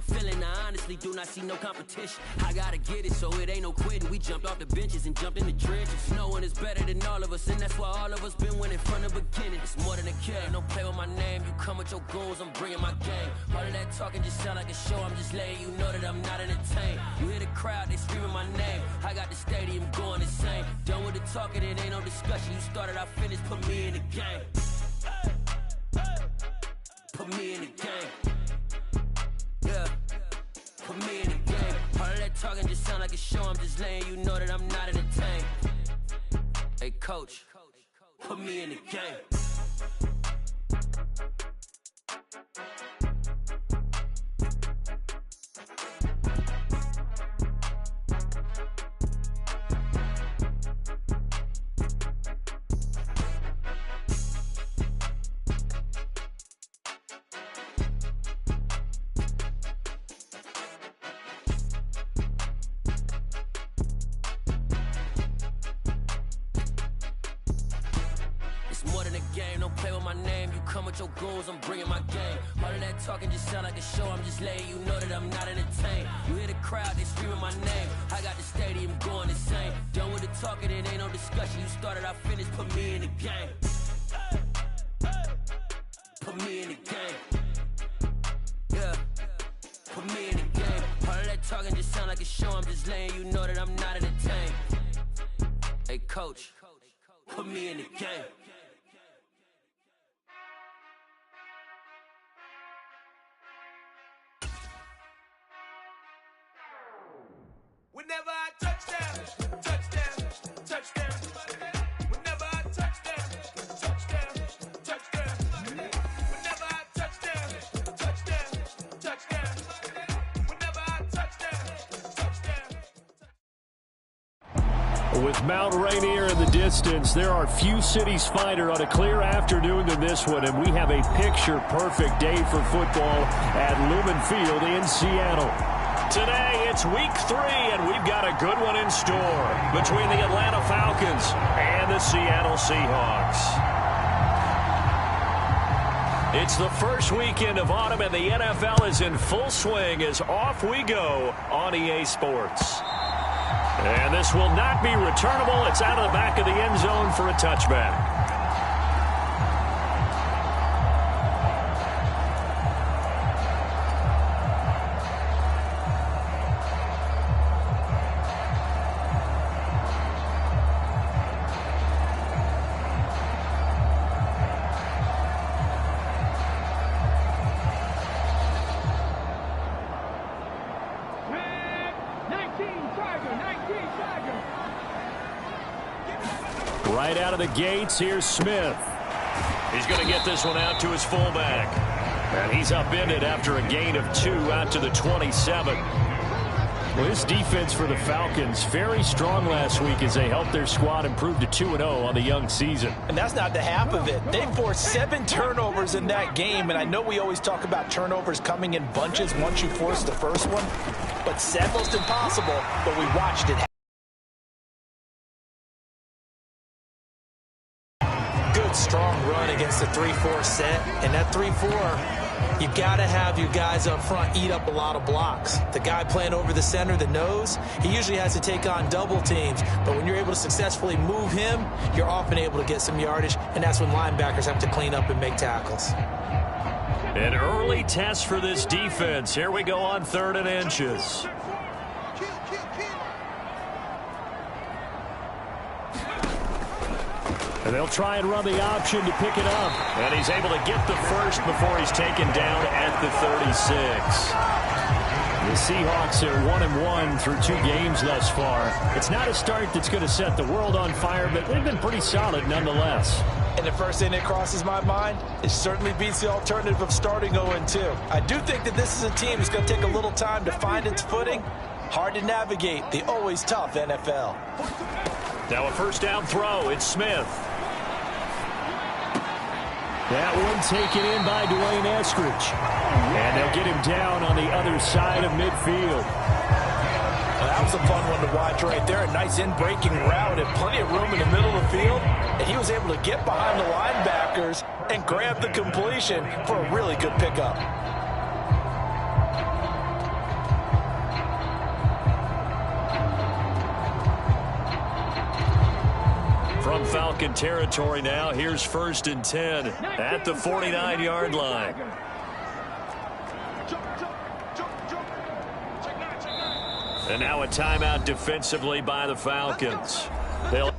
I'm feeling. I honestly do not see no competition. I gotta get it, so it ain't no quitting. We jumped off the benches and jumped in the trenches. No one is better than all of us, and that's why all of us been winning from the beginning. It's more than a kill, don't play with my name. You come with your goons, I'm bringing my game. All of that talking just sound like a show. I'm just letting you know that I'm not entertained. You hear the crowd, they screaming my name. I got the stadium going insane. Done with the talking, it ain't no discussion. You started, I finished, put me in the game. Put me in the game. Yeah. Put me in the game. All of that talking just sound like a show. I'm just letting you know that I'm not entertained. Hey, coach, put me in the game. More than a game, don't play with my name. You come with your goons, I'm bringing my game. All of that talking just sound like a show. I'm just letting you know that I'm not entertained. You hear the crowd, they screaming my name. I got the stadium going insane. Done with the talking, it ain't no discussion. You started, I finished, put me in the game. Put me in the game. Yeah. Put me in the game. All of that talking just sound like a show. I'm just letting you know that I'm not entertained. Hey, coach, put me in the game. Whenever I touchdown, touchdown, touchdown. Whenever I touchdown, touchdown, touchdown. Whenever I touchdown, touchdown, touchdown. Whenever I touchdown, touchdown. With Mount Rainier in the distance, there are few cities finer on a clear afternoon than this one, and we have a picture-perfect day for football at Lumen Field in Seattle. Today, it's week 3, and we've got a good one in store between the Atlanta Falcons and the Seattle Seahawks. It's the first weekend of autumn, and the NFL is in full swing as off we go on EA Sports. And this will not be returnable. It's out of the back of the end zone for a touchback. Right out of the gates, here's Smith. He's going to get this one out to his fullback. And he's upended after a gain of 2 out to the 27. Well, this defense for the Falcons, very strong last week as they helped their squad improve to 2-0 on the young season. And that's not the half of it. They forced 7 turnovers in that game, and I know we always talk about turnovers coming in bunches once you force the first one, but 7 was impossible, but we watched it. Good, strong run against the 3-4 set, and that 3-4, you've got to have your guys up front eat up a lot of blocks. The guy playing over the center, the nose, he usually has to take on double teams, but when you're able to successfully move him, you're often able to get some yardage, and that's when linebackers have to clean up and make tackles. An early test for this defense. Here we go on 3rd and inches. And they'll try and run the option to pick it up. And he's able to get the first before he's taken down at the 36. The Seahawks are 1-1 through 2 games thus far. It's not a start that's going to set the world on fire, but they've been pretty solid nonetheless. And the first thing that crosses my mind, it certainly beats the alternative of starting 0-2. I do think that this is a team that's going to take a little time to find its footing. Hard to navigate the always tough NFL. Now a first down throw. It's Smith. That one taken in by Dwayne Eskridge. And they'll get him down on the other side of midfield. Well, that was a fun one to watch right there. A nice in-breaking route and plenty of room in the middle of the field. And he was able to get behind the linebackers and grab the completion for a really good pickup. from Falcon territory now. Here's 1st and 10 at the 49-yard line. And now a timeout defensively by the Falcons. They'll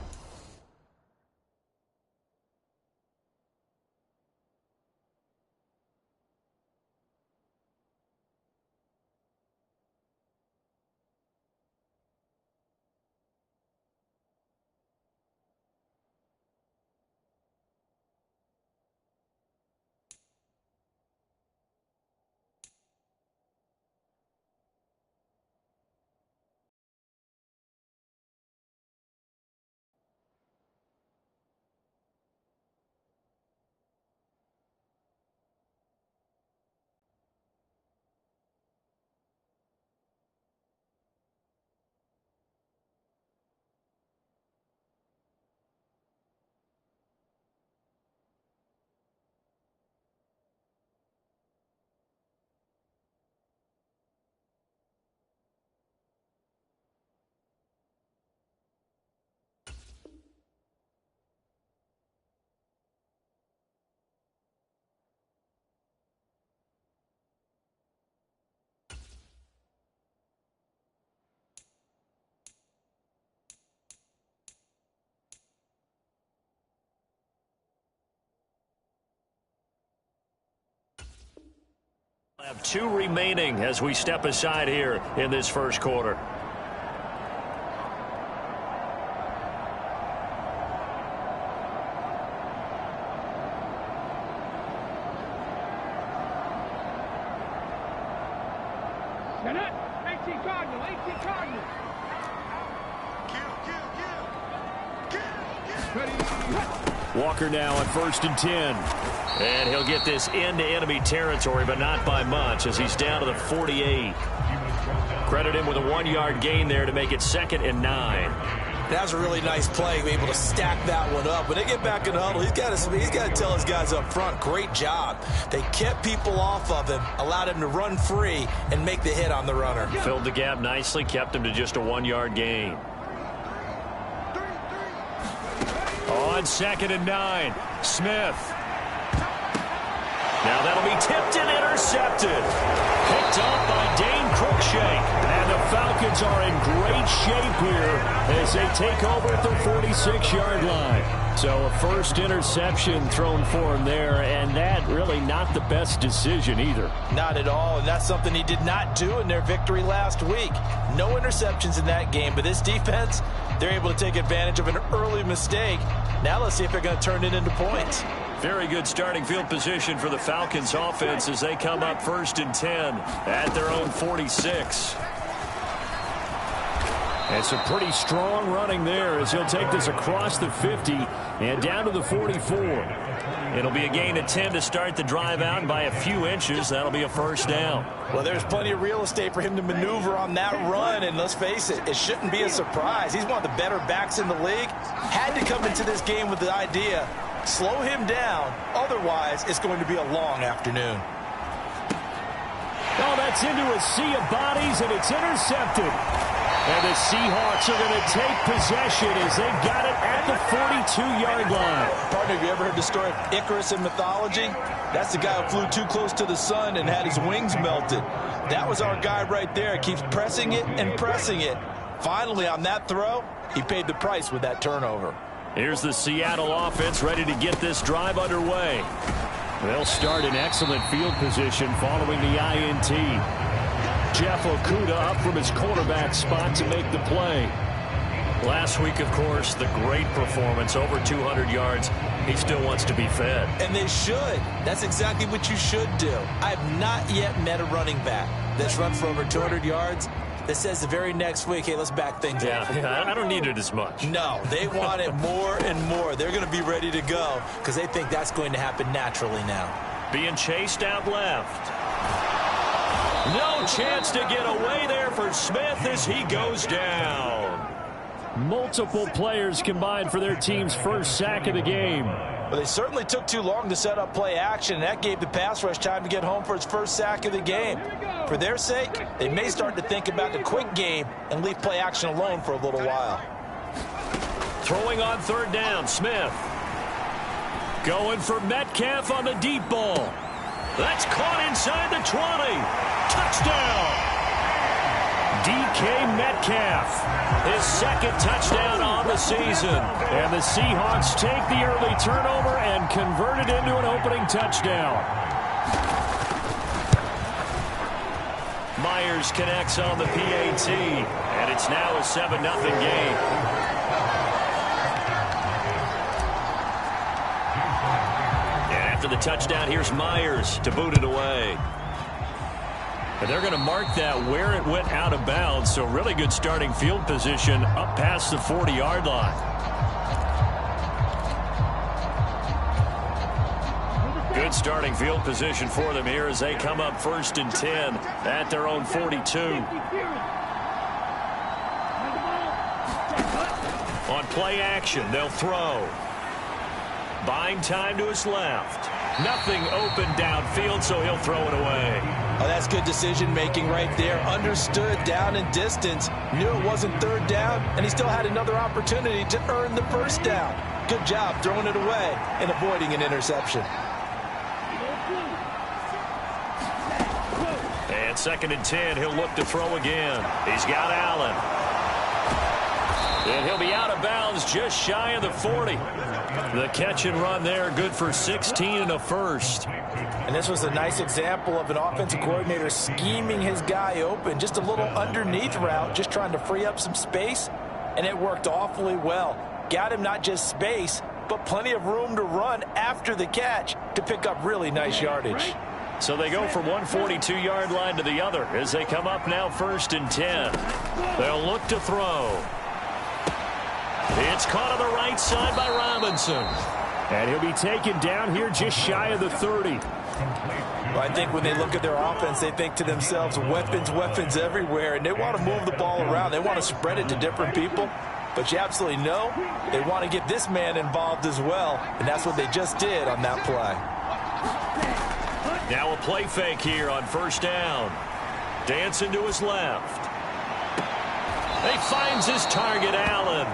have 2 remaining as we step aside here in this first quarter. You're not 18 Cardinal, 18 Cardinal. Walker now at 1st and 10. And he'll get this into enemy territory, but not by much as he's down to the 48. Credit him with a 1-yard gain there to make it 2nd and 9. That was a really nice play, able to stack that one up. When they get back in the huddle, he's got to tell his guys up front, great job. They kept people off of him, allowed him to run free and make the hit on the runner. Filled the gap nicely, kept him to just a 1-yard gain. On 2nd and 9, Smith. Now that'll be tipped and intercepted. Picked up by Dane Cruikshank. And the Falcons are in great shape here as they take over at the 46-yard line. So a first interception thrown for him there, and that really not the best decision either. Not at all, and that's something he did not do in their victory last week. No interceptions in that game, but this defense, they're able to take advantage of an early mistake. Now let's see if they're going to turn it into points. Very good starting field position for the Falcons offense as they come up 1st and 10 at their own 46. It's a pretty strong running there as he'll take this across the 50 and down to the 44. It'll be a gain of 10 to start the drive out, and by a few inches, that'll be a 1st down. Well, there's plenty of real estate for him to maneuver on that run, and let's face it, it shouldn't be a surprise. He's one of the better backs in the league. Had to come into this game with the idea, slow him down, otherwise it's going to be a long afternoon. Oh, that's into a sea of bodies, and it's intercepted. And the Seahawks are going to take possession as they've got it at the 42-yard line. Partner, have you ever heard the story of Icarus in mythology? That's the guy who flew too close to the sun and had his wings melted. That was our guy right there. Keeps pressing it and pressing it. Finally, on that throw, he paid the price with that turnover. Here's the Seattle offense ready to get this drive underway. They'll start in excellent field position following the INT. Jeff Okudah up from his quarterback spot to make the play. Last week, of course, the great performance, over 200 yards. He still wants to be fed. And they should. That's exactly what you should do. I have not yet met a running back that's run for over 200 yards that says the very next week, hey, let's back things up. Yeah, I don't need it as much. No, they want it more and more. They're going to be ready to go because they think that's going to happen naturally now. Being chased out left. No chance to get away there for Smith as he goes down. Multiple players combined for their team's first sack of the game. Well, they certainly took too long to set up play action, and that gave the pass rush time to get home for its first sack of the game. For their sake, they may start to think about the quick game and leave play action alone for a little while. Throwing on third down, Smith. Going for Metcalf on the deep ball. That's caught inside the 20. Touchdown. DK Metcalf, his second touchdown on the season. And the Seahawks take the early turnover and convert it into an opening touchdown. Myers connects on the PAT, and it's now a 7-0 game. And after the touchdown, here's Myers to boot it away. And they're going to mark that where it went out of bounds, so really good starting field position up past the 40-yard line. Good starting field position for them here as they come up 1st and 10 at their own 42. On play action, they'll throw. Buying time to his left. Nothing open downfield, so he'll throw it away. Oh, that's good decision-making right there. Understood down and distance. Knew it wasn't third down, and he still had another opportunity to earn the first down. Good job throwing it away and avoiding an interception. And 2nd and 10, he'll look to throw again. He's got Allen. And he'll be out of bounds just shy of the 40. The catch and run there, good for 16 and a first. And this was a nice example of an offensive coordinator scheming his guy open. Just a little underneath route, just trying to free up some space. And it worked awfully well. Got him not just space, but plenty of room to run after the catch to pick up really nice yardage. So they go from one 42-yard line to the other as they come up now 1st and 10. They'll look to throw. It's caught on the right side by Robinson. And he'll be taken down here just shy of the 30. Well, I think when they look at their offense, they think to themselves, weapons, weapons everywhere, and they want to move the ball around. They want to spread it to different people. But you absolutely know they want to get this man involved as well, and that's what they just did on that play. Now a play fake here on 1st down. Dancing to his left. He finds his target, Allen.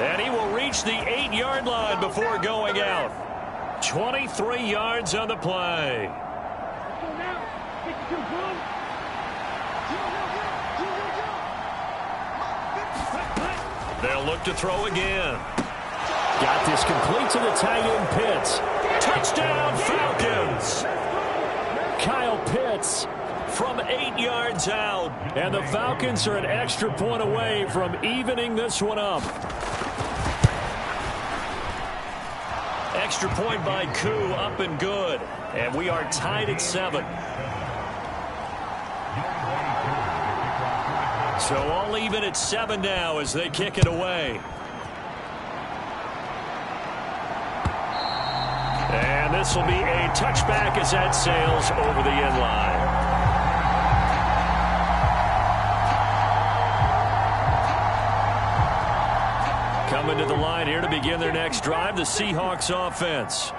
And he will reach the 8-yard line before going out. 23 yards on the play. They'll look to throw again. Got this complete to the tight end, Pitts. Touchdown, Falcons. Kyle Pitts from 8 yards out. And the Falcons are an extra point away from evening this one up. Extra point by Koo, up and good. And we are tied at 7. So all even at 7 now as they kick it away. And this will be a touchback as that sails over the end line. Coming to the line here to begin their next drive, the Seahawks offense.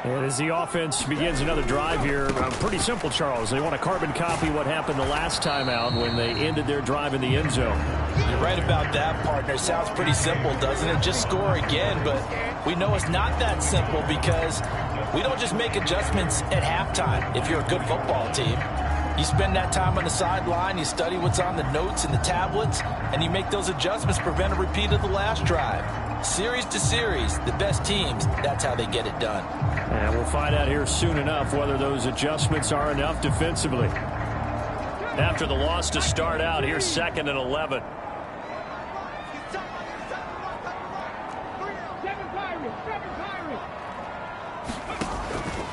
And as the offense begins another drive here, pretty simple, Charles. They want to carbon copy what happened the last time out when they ended their drive in the end zone. You're right about that, partner. Sounds pretty simple, doesn't it? Just score again, but we know it's not that simple because we don't just make adjustments at halftime if you're a good football team. You spend that time on the sideline, you study what's on the notes and the tablets, and you make those adjustments, prevent a repeat of the last drive. Series to series, the best teams, that's how they get it done. And we'll find out here soon enough whether those adjustments are enough defensively. After the loss to start out, here's 2nd and 11.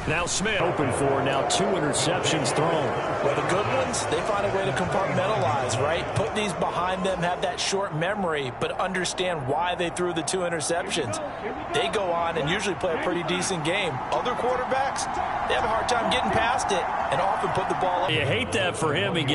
Now Smith open for now 2 interceptions thrown. Well, the good ones, they find a way to compartmentalize, right? Put these behind them, have that short memory, but understand why they threw the 2 interceptions. They go on and usually play a pretty decent game. Other quarterbacks, they have a hard time getting past it and often put the ball up. You hate that for him. He gets